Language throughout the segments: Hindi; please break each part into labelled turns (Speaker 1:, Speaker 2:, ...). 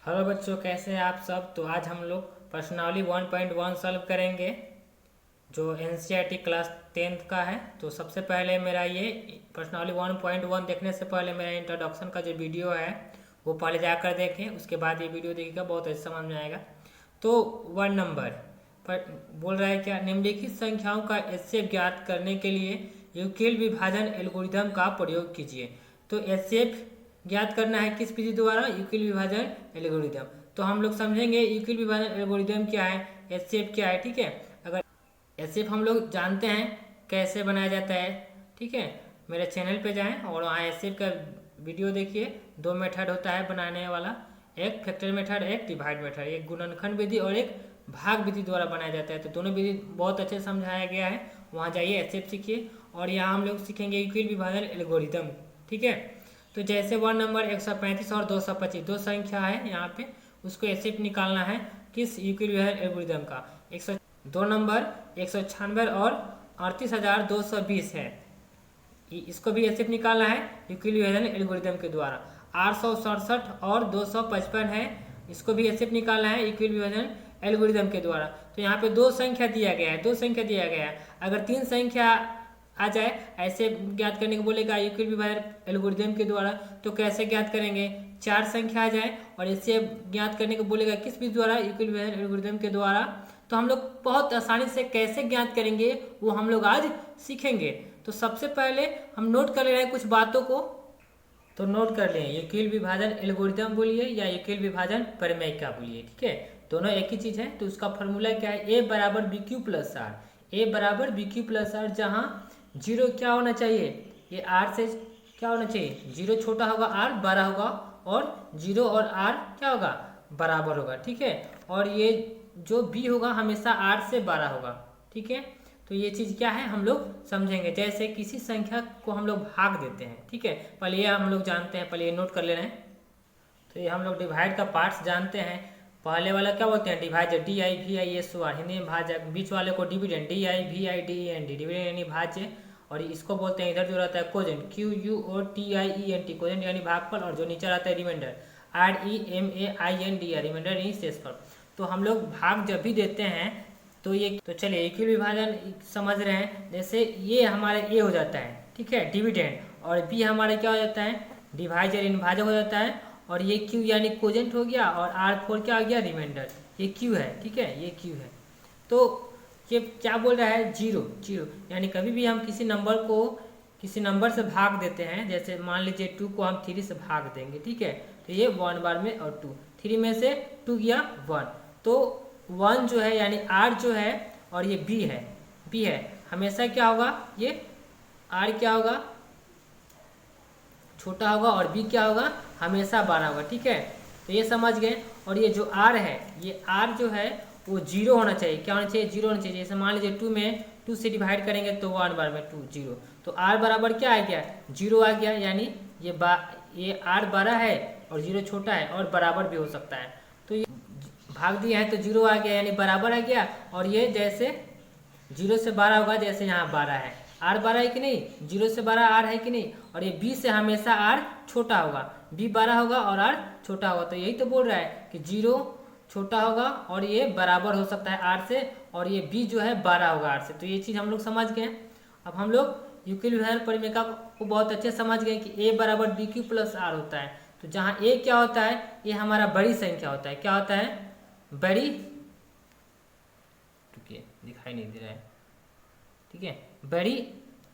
Speaker 1: हेलो बच्चों, कैसे हैं आप सब। तो आज हम लोग प्रश्नावली 1.1 सॉल्व करेंगे जो एनसीईआरटी क्लास 10th का है। तो सबसे पहले मेरा ये प्रश्नावली 1.1 देखने से पहले मेरा इंट्रोडक्शन का जो वीडियो है वो पहले जाकर देखें, उसके बाद ये वीडियो देखिएगा, बहुत अच्छे समझ में आएगा। तो 1 नंबर पर बोल रहा है क्या, निम्नलिखित संख्याओं का एचसीएफ ज्ञात करने के लिए यूक्लिड विभाजन एल्गोरिथम का प्रयोग कीजिए। तो एचसीएफ ज्ञात करना है किस विधि द्वारा, यूक्लिड विभाजन एल्गोरिथम। तो हम लोग समझेंगे यूक्लिड विभाजन एल्गोरिथम क्या है, एचसीएफ क्या है। ठीक है, अगर एचसीएफ हम लोग जानते हैं कैसे बनाया जाता है। ठीक है, मेरे चैनल पे जाएं और वहाँ एचसीएफ का वीडियो देखिए। 2 मेथड होता है बनाने वाला, एक फैक्टर मेथड, एक डिवाइड मेथड, एक गुणनखंड विधि और एक भाग विधि द्वारा बनाया जाता है। तो दोनों विधि बहुत अच्छे समझाया गया है, वहाँ जाइए एचसीएफ सीखिए। और यहाँ हम लोग सीखेंगे यूक्लिड विभाजन एल्गोरिथम। ठीक है, तो जैसे 1 नंबर 135 और 225 दो संख्या है यहाँ पे, उसको एचसीएफ निकालना है किस यूक्लिड विभाजन एल्गोरिथम का। 2 नंबर 196 और 38,220 है, इसको भी एचसीएफ निकालना है यूक्लिड विभाजन एल्गोरिथम के द्वारा। 867 और 255 है, इसको भी एचसीएफ निकालना है यूक्लिड विभाजन एल्गोरिथम के द्वारा। तो यहाँ पे दो संख्या दिया गया है, अगर 3 संख्या आ जाए ऐसे ज्ञात करने को बोलेगा यूक्लिड विभाजन एल्गोरिथम के द्वारा, तो कैसे ज्ञात करेंगे। 4 संख्या आ जाए और इससे ज्ञात करने को बोलेगा किस विधि द्वारा, यूक्लिड विभाजन एल्गोरिथम के द्वारा। तो हम लोग बहुत आसानी से कैसे ज्ञात करेंगे वो हम लोग आज सीखेंगे। तो सबसे पहले हम नोट कर ले रहे हैं कुछ बातों को, तो नोट कर लें, यूक्लिड विभाजन एल्गोरिथम बोलिए या यूक्लिड विभाजन प्रमेय क्या बोलिए। ठीक है, दोनों एक ही चीज है। तो उसका फॉर्मूला क्या है, ए बराबर बी क्यू प्लस आर, ए बराबर बी क्यू प्लस आर, जहाँ जीरो क्या होना चाहिए, ये आर से क्या होना चाहिए, जीरो छोटा होगा आर बड़ा होगा, और जीरो और आर क्या होगा, बराबर होगा। ठीक है, और ये जो बी होगा हमेशा आर से बड़ा होगा। ठीक है, तो ये चीज़ क्या है हम लोग समझेंगे। जैसे किसी संख्या को हम लोग भाग देते हैं, ठीक है, पहले ये हम लोग जानते हैं, पहले ये नोट कर ले रहे हैं। तो ये हम लोग डिवाइड का पार्ट्स जानते हैं। पहले वाला क्या बोलते हैं, divisor, D I V I S O R, Hindi में भाजक। बीच वाले को dividend, D I V I D E N D, dividend यानी भाज्य। और इसको बोलते हैं, इधर जो रहता है quotient, Q U O T I E N T, quotient यानी भागफल। और जो नीचे रहता है remainder, R E M A I N D E, remainder यानी शेषफल। तो हम लोग भाग जब भी देते हैं तो ये, तो चलिए यूक्लिड विभाजन समझ रहे हैं। जैसे ये हमारे ए हो जाता है, ठीक है, डिविडेंड, और बी हमारे क्या हो जाता है, डिवाइजर यानी भाजक हो जाता है। और ये क्यू यानी कोजेंट हो गया, और आर फोर क्या हो गया, रिमाइंडर। ये क्यू है, ठीक है, ये क्यू है। तो ये क्या बोल रहा है, जीरो, जीरो यानी कभी भी हम किसी नंबर को किसी नंबर से भाग देते हैं, जैसे मान लीजिए 2 को हम 3 से भाग देंगे, ठीक है, तो ये 1 बार में, और 2 3 में से 2 गया 1, तो 1 जो है यानी आर जो है, और ये बी है, बी है, हमेशा क्या होगा, ये आर क्या होगा, छोटा होगा, और बी क्या होगा, हमेशा बड़ा होगा। ठीक है, तो ये समझ गए। और ये जो आर है, ये आर जो है वो जीरो होना चाहिए, क्या होना चाहिए, जीरो होना चाहिए। जैसे मान लीजिए 2 में 2 से डिवाइड करेंगे तो 1 बार में 2 जीरो, तो आर बराबर क्या आ गया, जीरो आ गया। यानी ये आर बड़ा है और जीरो छोटा है, और बराबर भी हो सकता है। तो ये भाग दिया है तो जीरो आ गया यानी बराबर आ गया। और ये जैसे जीरो से 12 होगा, जैसे यहाँ 12 है, आर 12 है कि नहीं, जीरो से 12 आर है कि नहीं। और ये बी से हमेशा आर छोटा होगा, बी 12 होगा और आर छोटा होगा। तो यही तो बोल रहा है कि जीरो छोटा होगा और ये बराबर हो सकता है आर से, और ये बी जो है 12 होगा आर से। तो ये चीज़ हम लोग समझ गए। अब हम लोग यूक्लिड विभाजन प्रमेय को बहुत अच्छे समझ गए कि ए बराबर बी क्यू प्लस आर होता है। तो जहाँ ए क्या होता है, ये हमारा बड़ी संख्या होता है, क्या होता है, बड़ी, दिखाई नहीं दे रहा है, ठीक है, बड़ी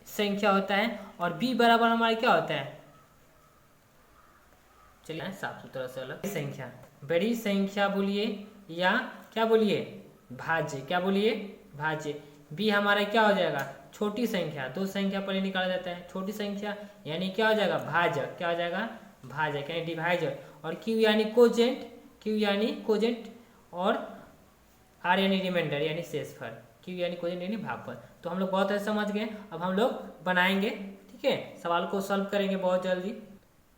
Speaker 1: संख्या होता है। और b बराबर हमारा क्या होता है, चलिए साफ सुथरा से अलग, संख्या, बड़ी संख्या बोलिए या क्या बोलिए, भाज्य, क्या बोलिए, भाज्य। b हमारा क्या हो जाएगा, छोटी संख्या, दो संख्या पहले निकाला जाता है, छोटी संख्या यानी क्या हो जाएगा, भाजक, क्या हो जाएगा, भाजक यानी डिवाइजर। और q यानी कोजेंट, q यानी कोजेंट, और r यानी रिमाइंडर यानी शेषफल, q यानी कोजेंट यानी भागफल। तो हम लोग बहुत अच्छे समझ गए। अब हम लोग बनाएंगे, ठीक है, सवाल को सॉल्व करेंगे बहुत जल्दी।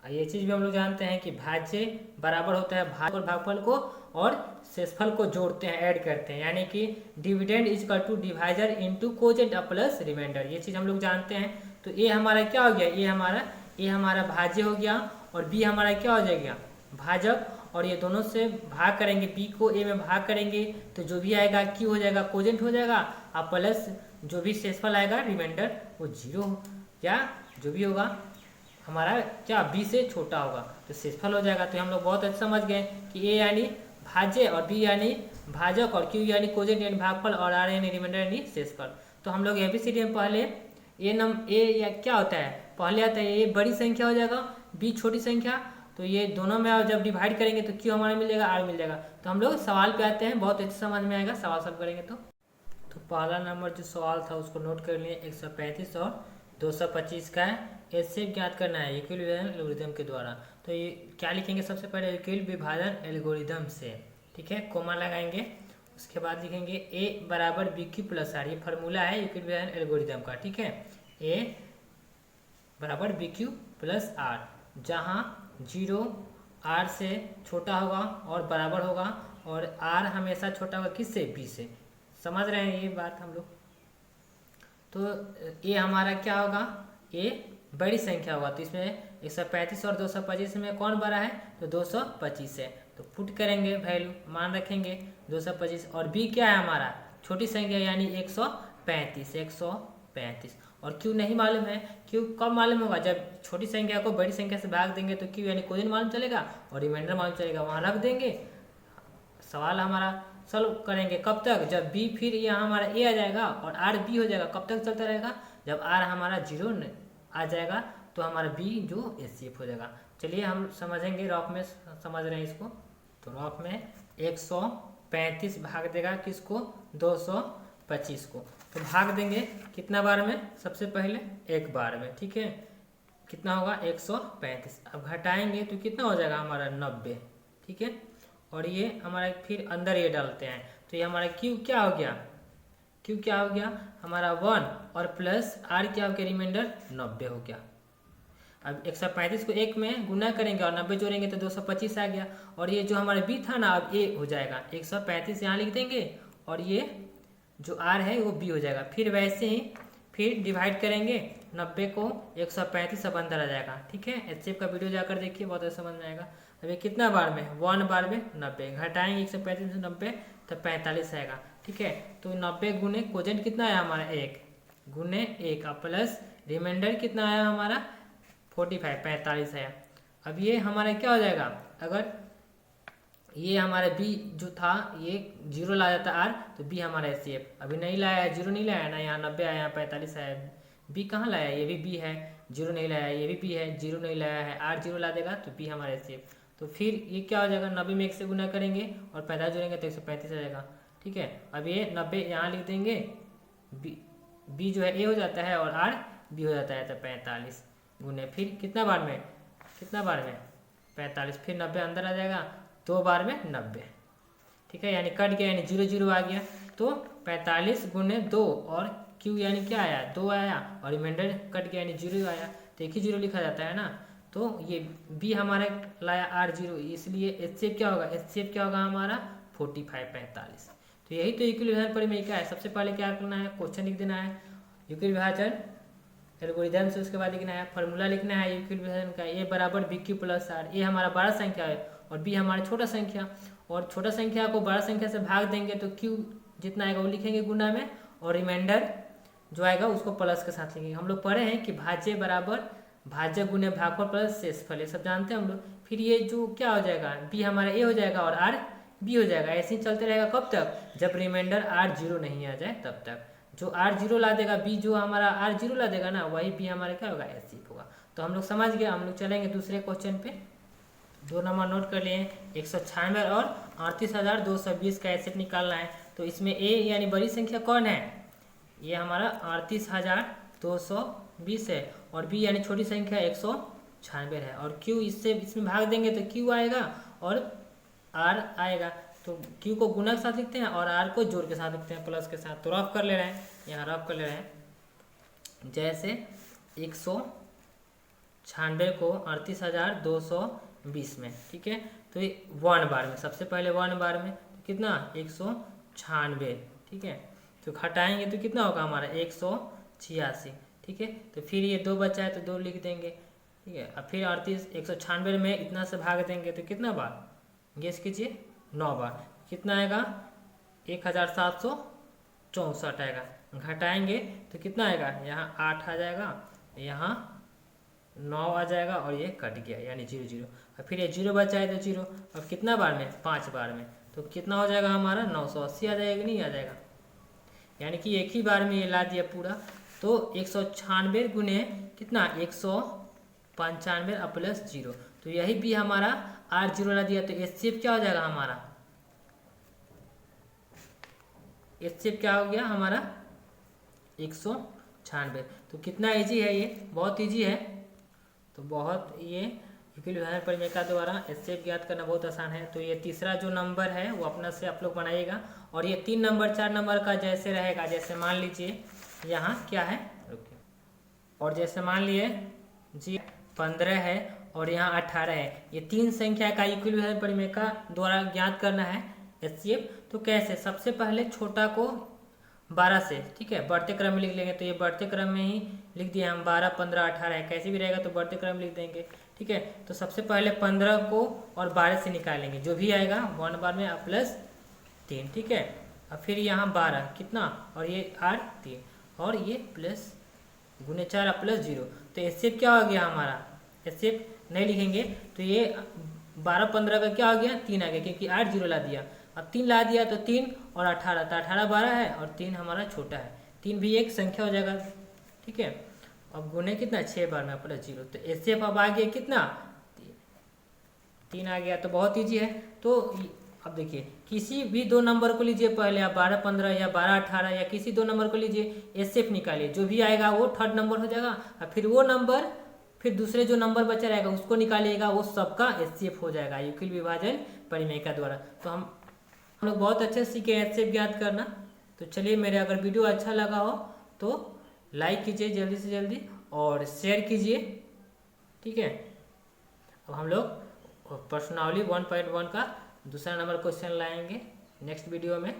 Speaker 1: ये चीज़ भी हम लोग जानते हैं कि भाज्य बराबर होता है भाग और भागफल को, और शेषफल को जोड़ते हैं, ऐड करते हैं, यानी कि dividend is equal to divisor into quotient plus remainder. ये चीज़ हम लोग जानते हैं। तो ए हमारा क्या हो गया, ए हमारा भाज्य हो गया, और बी हमारा क्या हो जाएगा, भाजक। और ये दोनों से भाग करेंगे, बी को ए में भाग करेंगे तो जो भी आएगा क्यू हो जाएगा, कोजेंट हो जाएगा, और प्लस जो भी शेषफल आएगा रिमाइंडर वो जीरो या जो भी होगा हमारा क्या बी से छोटा होगा तो शेषफल हो जाएगा। तो हम लोग बहुत अच्छा समझ गए कि ए यानी भाज्य और बी यानी भाजक और क्यू यानी कोजेंट यानी भागफल और आर यानी रिमाइंडर यानी शेषफल। तो हम लोग एबीसीडी में पहले ए या क्या होता है, पहले आता है ए बड़ी संख्या हो जाएगा, बी छोटी संख्या, तो ये दोनों में जब डिवाइड करेंगे तो क्यू हमारा मिल जाएगा, आर मिल जाएगा। तो हम लोग सवाल पे आते हैं, बहुत अच्छे समझ में आएगा सवाल सॉल्व करेंगे तो पहला नंबर जो सवाल था उसको नोट कर लिए, 135 और 225 का है। एचसीएफ ज्ञात करना है यूक्लिड विभाजन एल्गोरिथम के द्वारा। तो ये क्या लिखेंगे, सबसे पहले यूक्लिड विभाजन एल्गोरिथम से, ठीक है, कोमा लगाएंगे, उसके बाद लिखेंगे ए बराबर बी क्यू प्लस आर, ये फार्मूला है यूक्लिड विभाजन एल्गोरिथम का, ठीक है। ए बराबर बी क्यू प्लस आर, जहाँ 0 आर से छोटा होगा और बराबर होगा, और आर हमेशा छोटा होगा किससे, बी से। समझ रहे हैं ये बात हम लोग। तो ये हमारा क्या होगा, ये बड़ी संख्या होगा, तो इसमें 135 और 225 में कौन बड़ा है, तो 225 है, तो पुट करेंगे वैल्यू, मान रखेंगे 225, और बी क्या है हमारा छोटी संख्या यानी 135। और क्यू नहीं मालूम है, क्यू कब मालूम होगा, जब छोटी संख्या को बड़ी संख्या से भाग देंगे तो क्यू यानी कोजेंट मालूम चलेगा और रिमाइंडर मालूम चलेगा, वहाँ रख देंगे। सवाल हमारा सॉल्व करेंगे कब तक, जब बी फिर यहाँ हमारा ए आ जाएगा और आर बी हो जाएगा, कब तक चलता रहेगा, जब आर हमारा 0 आ जाएगा तो हमारा बी जो एचसीएफ हो जाएगा। चलिए हम समझेंगे, रॉफ में समझ रहे हैं इसको। तो रॉफ में 135 भाग देगा किसको, 225 को, तो भाग देंगे कितना बार में, सबसे पहले एक बार में, ठीक है, कितना होगा 135। अब घटाएंगे तो कितना हो जाएगा हमारा 90, ठीक है, और ये हमारा फिर अंदर ये डालते हैं, तो ये हमारा क्यू क्या हो गया, क्यू क्या हो गया हमारा 1 और प्लस आर क्या हो गया, रिमाइंडर 90 हो गया। अब 135 को 1 में गुना करेंगे और 90 जोड़ेंगे तो 225 आ गया, और ये जो हमारा बी था ना अब ए हो जाएगा, 135 यहाँ लिख देंगे और ये जो आर है वो बी हो जाएगा। फिर वैसे ही फिर डिवाइड करेंगे 90 को 135 अब अंदर आ जाएगा, ठीक है। एचसीएफ का वीडियो जाकर देखिए, बहुत अच्छा समझ में आएगा। अब ये कितना बार में, 1 बार में 90, घटाएंगे 135 से 90 तो 45 आएगा, ठीक है। तो 90 गुने कोजेंट कितना आया हमारा 1 गुने 1 प्लस रिमाइंडर कितना आया हमारा 45 आया। अब ये हमारा क्या हो जाएगा, अगर ये हमारा बी जो था ये 0 ला जाता आर तो बी हमारा एचसीएफ, अभी नहीं लाया है, 0 नहीं लाया ना, यहाँ 90 आया, यहाँ 45 आया, बी कहाँ लाया, ये भी बी है, 0 नहीं लाया, ये भी बी है, 0 नहीं लाया है, आर 0 ला देगा तो बी हमारा एचसीएफ। तो फिर ये क्या हो जाएगा, 90 में 1 से गुना करेंगे और 45 जोड़ेंगे तो 135 आ जाएगा, ठीक है। अब ये 90 यहाँ लिख देंगे, बी जो है ए हो जाता है और आर बी हो जाता है, तो 45 गुने फिर कितना बार में 45, फिर 90 अंदर आ जाएगा, 2 बार में 90, ठीक है, यानी कट गया, यानी 0 0 आ गया, तो 45 गुने 2 और क्यू यानी क्या आया 2 आया, और रिमाइंडर कट गया यानी 0 आया, तो एक ही 0 लिखा जाता है ना। तो ये बी हमारे लाया आर 0, इसलिए एचसीएफ क्या होगा, एचसीएफ क्या होगा हमारा 45। तो यही तो यूक्लिड विभाजन परिमेय क्या है, सबसे पहले क्या करना है, क्वेश्चन लिख देना है यूक्लिड विभाजन एल्गोरिथम से, उसके बाद लिखना है फार्मूला लिखना है यूक्लिड विभाजन का, ए बराबर बी क्यू प्लस आर। ए हमारा बड़ा संख्या है और बी हमारा छोटा संख्या, और छोटा संख्या को बड़ा संख्या से भाग देंगे तो क्यू जितना आएगा वो लिखेंगे गुना में, और रिमाइंडर जो आएगा उसको प्लस के साथ लिखेंगे। हम लोग पढ़े हैं कि भाज्य बराबर भाज्य गुने भागफल प्लस शेषफल, ये सब जानते हैं हम लोग। फिर ये जो क्या हो जाएगा, बी हमारा ए हो जाएगा और आर बी हो जाएगा, ऐसे ही चलते रहेगा कब तक, जब रिमाइंडर आर 0 नहीं आ जाए तब तक। जो आर 0 ला देगा, बी जो हमारा आर 0 ला देगा ना, वही बी हमारा क्या होगा, एचसीएफ होगा। तो हम लोग समझ गए। हम लोग चलेंगे दूसरे क्वेश्चन पे, 2 नंबर नोट कर लिए, 196 और 38,220 का एचसीएफ निकालना है। तो इसमें ए यानी बड़ी संख्या कौन है, ये हमारा 38,220 है, और बी यानी छोटी संख्या 196 है, और क्यू इसमें भाग देंगे तो क्यू आएगा और आर आएगा। तो क्यू को गुना के साथ लिखते हैं और आर को जोड़ के साथ लिखते हैं, प्लस के साथ। तो रफ कर ले रहे हैं, यहाँ रफ कर ले रहे हैं, जैसे 196 को 38,220 में, ठीक है। तो ये 1 बार में, सबसे पहले 1 बार में तो कितना 196, ठीक है। तो घटाएंगे तो कितना होगा हमारा 186, ठीक है। तो फिर ये 2 बचा है तो 2 लिख देंगे, ठीक है। अब फिर 196 में इतना से भाग देंगे तो कितना बार गेस कीजिए 9 बार कितना आएगा 1764 आएगा। घटाएंगे तो कितना आएगा, यहाँ 8 आ जाएगा, यहाँ 9 आ जाएगा और ये कट गया यानी 0 0। और फिर ये 0 बचा है तो 0। अब कितना बार में, 5 बार में, तो कितना हो जाएगा हमारा 980 आ जाएगा कि नहीं आ जाएगा। यानी कि एक ही बार में ये ला दिया पूरा। तो 196 गुने कितना 195 और प्लस 0, तो यही भी हमारा 8 0 ला दिया। तो एचसीएफ क्या हो जाएगा हमारा, एचसीएफ क्या हो गया हमारा 196। तो कितना इजी है ये, बहुत इजी है। तो बहुत ये यूक्लिड विभाजन परिमेय का द्वारा एचसीएफ ज्ञात करना बहुत आसान है। तो ये तीसरा जो नंबर है वो अपना से आप लोग बनाइएगा। और ये 3 नंबर 4 नंबर का जैसे रहेगा, जैसे मान लीजिए यहाँ क्या है, रुकिए, और जैसे मान लिए जी 15 है और यहाँ 18 है, ये 3 संख्या का यूक्लिड विभाजन परिमेय का द्वारा ज्ञात करना है एचसीएफ। तो कैसे, सबसे पहले छोटा को 12 से, ठीक है, बढ़ते क्रम में लिख लेंगे। तो ये बढ़ते क्रम में ही लिख दिए हम, 12 15 18 है, कैसे भी रहेगा तो बढ़ते क्रम लिख देंगे, ठीक है। तो सबसे पहले 15 को और 12 से निकालेंगे, जो भी आएगा 1 बार में प्लस 3, ठीक है। और फिर यहाँ 12 कितना, और ये 8 3 और ये प्लस गुने 4 प्लस 0। तो एचसीएफ क्या हो गया हमारा, एचसीएफ नहीं लिखेंगे तो ये 12 15 का क्या हो गया 3 आ गया, क्योंकि 8 0 ला दिया। अब 3 ला दिया तो 3 और 18, तो 18 12 है और 3 हमारा छोटा है, 3 भी एक संख्या हो जाएगा, ठीक है। अब गुने कितना 6 बार में प्लस 0। तो एचसीएफ अब आ गया कितना 3 आ गया। तो बहुत ईजी है। तो अब देखिए किसी भी 2 नंबर को लीजिए, पहले आप 12 15 या 12 18 या किसी 2 नंबर को लीजिए, एचसीएफ निकालिए, जो भी आएगा वो थर्ड नंबर हो जाएगा। और फिर वो नंबर, फिर दूसरे जो नंबर बचा रहेगा उसको निकालिएगा, वो सबका एचसीएफ हो जाएगा यूक्लिड विभाजन परिमेय का द्वारा। तो हम लोग बहुत अच्छे से सीखे एचसीएफ ज्ञात करना। तो चलिए, मेरे अगर वीडियो अच्छा लगा हो तो लाइक कीजिए जल्दी से जल्दी और शेयर कीजिए, ठीक है। अब हम लोग प्रश्नावली 1.1 का दूसरा नंबर क्वेश्चन लाएंगे नेक्स्ट वीडियो में।